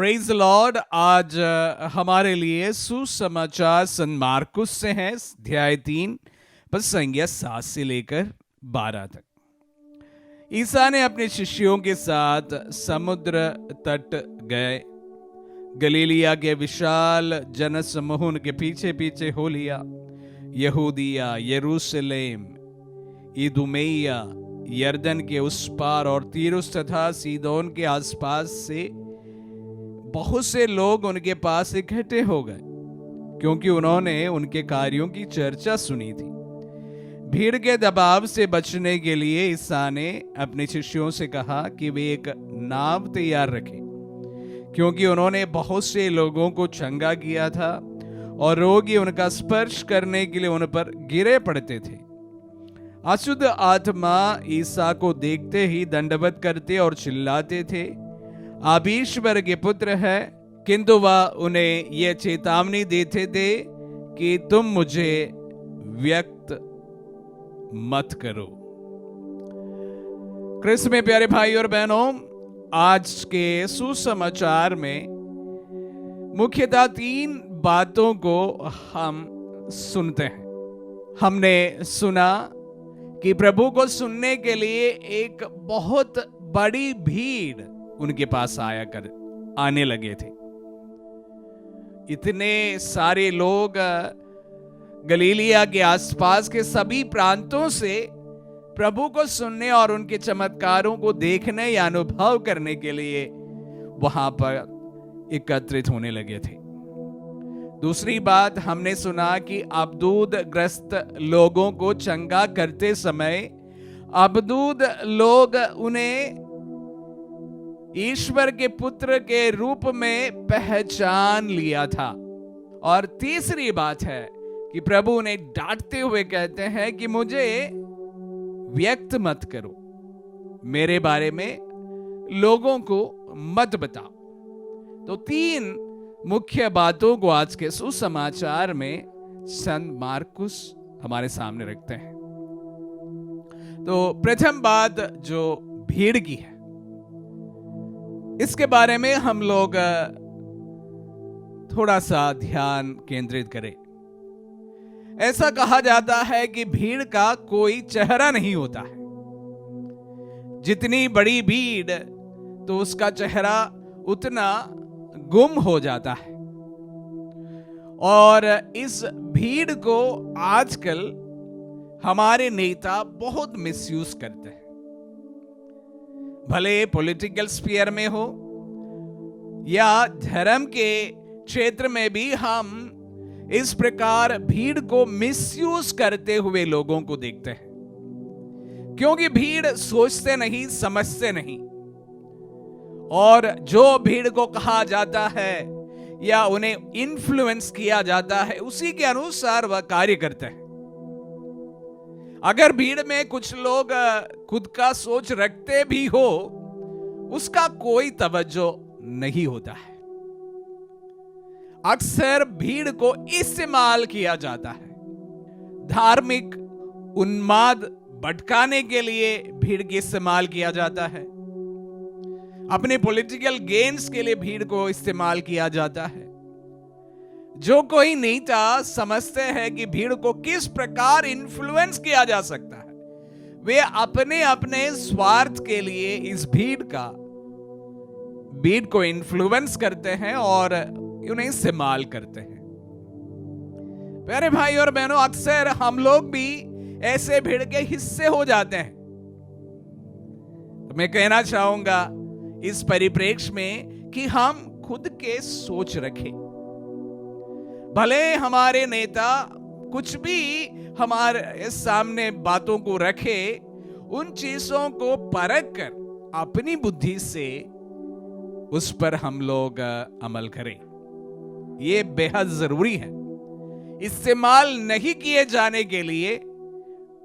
Praise the Lord. आज हमारे लिए सुसमाचार संत मार्कुस से है, अध्याय 3 पद संज्ञा 7 से लेकर 12 तक। ईसा ने अपने शिष्यों के साथ समुद्र तट गए। गलीलिया के विशाल जनसमूह उनके पीछे पीछे हो लिया। यहूदिया, यरूशलेम, इदुमेया, यर्दन के उस पार और तीरुस तथा सीदोन के आसपास से बहुत से लोग उनके पास इकट्ठे हो गए, क्योंकि उन्होंने उनके कार्यों की चर्चा सुनी थी। भीड़ के दबाव से बचने के लिए ईसा ने अपने शिष्यों से कहा कि वे एक नाव तैयार रखें, क्योंकि उन्होंने बहुत से लोगों को चंगा किया था और रोगी उनका स्पर्श करने के लिए उन पर गिरे पड़ते थे। अशुद्ध आत्मा ईसा को देखते ही दंडवत करते और चिल्लाते थे, आप ईश्वर के पुत्र है। किंतु वह उन्हें यह चेतावनी देते थे कि तुम मुझे व्यक्त मत करो। क्रिस्त में प्यारे भाई और बहनों, आज के सुसमाचार में मुख्यतः 3 बातों को हम सुनते हैं। हमने सुना कि प्रभु को सुनने के लिए एक बहुत बड़ी भीड़ उनके पास आने लगे थे। इतने सारे लोग गलीलिया के आसपास के सभी प्रांतों से प्रभु को सुनने और उनके चमत्कारों को देखने या अनुभव करने के लिए वहां पर एकत्रित होने लगे थे। दूसरी बात हमने सुना कि अबदूद ग्रस्त लोगों को चंगा करते समय अबदूद लोग उन्हें ईश्वर के पुत्र के रूप में पहचान लिया था। और तीसरी बात है कि प्रभु उन्हें डांटते हुए कहते हैं कि मुझे व्यक्त मत करो, मेरे बारे में लोगों को मत बताओ। तो 3 मुख्य बातों को आज के सुसमाचार में संत मार्कुस हमारे सामने रखते हैं। तो प्रथम बात जो भीड़ की है, इसके बारे में हम लोग थोड़ा सा ध्यान केंद्रित करें। ऐसा कहा जाता है कि भीड़ का कोई चेहरा नहीं होता है। जितनी बड़ी भीड़ तो उसका चेहरा उतना गुम हो जाता है। और इस भीड़ को आजकल हमारे नेता बहुत मिसयूज करते हैं। भले पॉलिटिकल स्फीयर में हो या धर्म के क्षेत्र में भी हम इस प्रकार भीड़ को मिसयूज करते हुए लोगों को देखते हैं, क्योंकि भीड़ सोचते नहीं, समझते नहीं। और जो भीड़ को कहा जाता है या उन्हें इन्फ्लुएंस किया जाता है, उसी के अनुसार वह कार्य करते हैं। अगर भीड़ में कुछ लोग खुद का सोच रखते भी हो, उसका कोई तवज्जो नहीं होता है। अक्सर भीड़ को इस्तेमाल किया जाता है। धार्मिक उन्माद भटकाने के लिए भीड़ का इस्तेमाल किया जाता है। अपने पॉलिटिकल गेन्स के लिए भीड़ को इस्तेमाल किया जाता है। जो कोई नेता समझते हैं कि भीड़ को किस प्रकार इन्फ्लुएंस किया जा सकता है, वे अपने अपने स्वार्थ के लिए इस भीड़ को इन्फ्लुएंस करते हैं और उन्हें इस्तेमाल करते हैं। प्यारे भाई और बहनों, अक्सर हम लोग भी ऐसे भीड़ के हिस्से हो जाते हैं। तो मैं कहना चाहूंगा इस परिप्रेक्ष्य में कि हम खुद के सोच रखें। भले हमारे नेता कुछ भी हमारे सामने बातों को रखे, उन चीजों को परख कर अपनी बुद्धि से उस पर हम लोग अमल करें। ये बेहद जरूरी है। इस्तेमाल नहीं किए जाने के लिए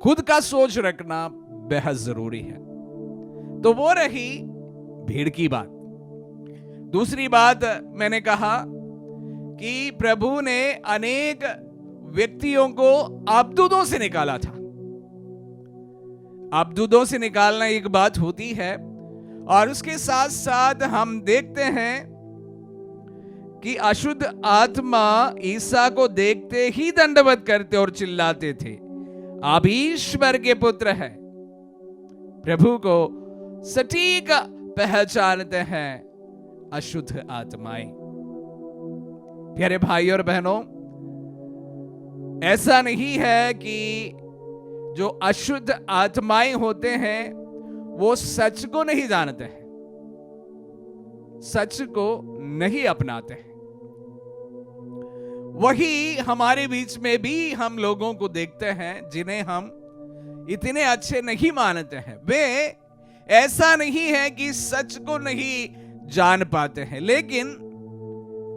खुद का सोच रखना बेहद जरूरी है। तो वो रही भीड़ की बात। दूसरी बात मैंने कहा कि प्रभु ने अनेक व्यक्तियों को अबदूदों से निकाला था। अबदूदों से निकालना एक बात होती है, और उसके साथ साथ हम देखते हैं कि अशुद्ध आत्मा ईसा को देखते ही दंडवत करते और चिल्लाते थे, आप ईश्वर के पुत्र हैं। प्रभु को सटीक पहचानते हैं अशुद्ध आत्माएं। प्यारे भाई और बहनों, ऐसा नहीं है कि जो अशुद्ध आत्माएं होते हैं वो सच को नहीं जानते हैं, सच को नहीं अपनाते हैं। वही हमारे बीच में भी हम लोगों को देखते हैं जिन्हें हम इतने अच्छे नहीं मानते हैं। वे ऐसा नहीं है कि सच को नहीं जान पाते हैं, लेकिन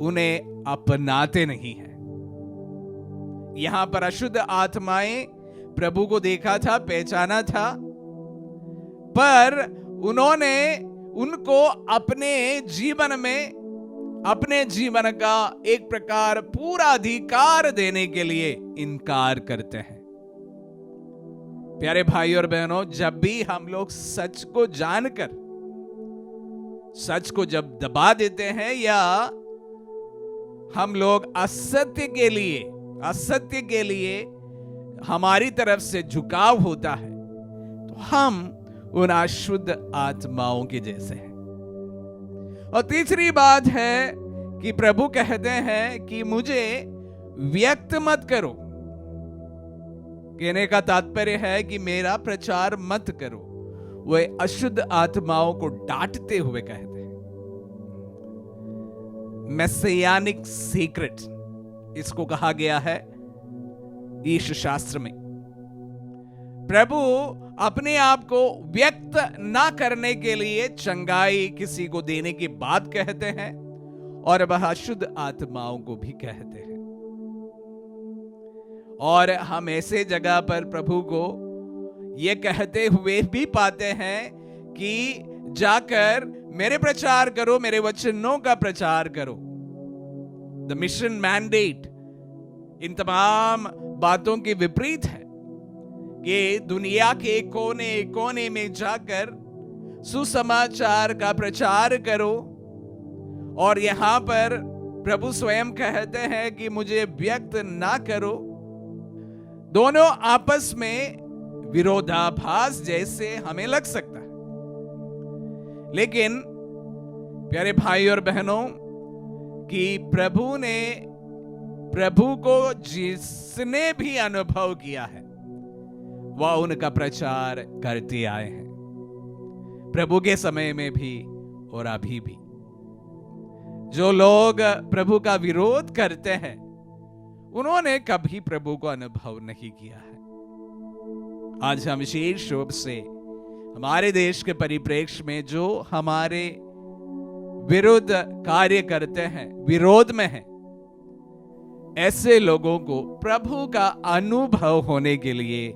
उन्हें अपनाते नहीं हैं। यहां पर अशुद्ध आत्माएं प्रभु को देखा था, पहचाना था, पर उन्होंने उनको अपने जीवन में, अपने जीवन का एक प्रकार पूरा अधिकार देने के लिए इनकार करते हैं। प्यारे भाई और बहनों, जब भी हम लोग सच को जानकर सच को जब दबा देते हैं या हम लोग असत्य के लिए हमारी तरफ से झुकाव होता है, तो हम उन अशुद्ध आत्माओं के जैसे हैं। और तीसरी बात है कि प्रभु कहते हैं कि मुझे व्यक्त मत करो। कहने का तात्पर्य है कि मेरा प्रचार मत करो। वे अशुद्ध आत्माओं को डांटते हुए कहते हैं। मेसियानिक सीक्रेट इसको कहा गया है ईश शास्त्र में। प्रभु अपने आप को व्यक्त ना करने के लिए चंगाई किसी को देने की बात कहते हैं और वह अशुद्ध आत्माओं को भी कहते हैं। और हम ऐसे जगह पर प्रभु को यह कहते हुए भी पाते हैं कि जाकर मेरे प्रचार करो, मेरे वचनों का प्रचार करो। द मिशन मैंडेट इन तमाम बातों के विपरीत है कि दुनिया के कोने कोने में जाकर सुसमाचार का प्रचार करो। और यहां पर प्रभु स्वयं कहते हैं कि मुझे व्यक्त ना करो। दोनों आपस में विरोधाभास जैसे हमें लग सकता है, लेकिन प्यारे भाई और बहनों, कि प्रभु को जिसने भी अनुभव किया है वह उनका प्रचार करते आए हैं, प्रभु के समय में भी और अभी भी। जो लोग प्रभु का विरोध करते हैं उन्होंने कभी प्रभु को अनुभव नहीं किया है। आज हम विशेष रूप से हमारे देश के परिप्रेक्ष्य में जो हमारे विरुद्ध कार्य करते हैं, विरोध में हैं, ऐसे लोगों को प्रभु का अनुभव होने के लिए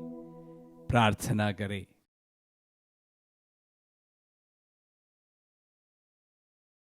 प्रार्थना करें।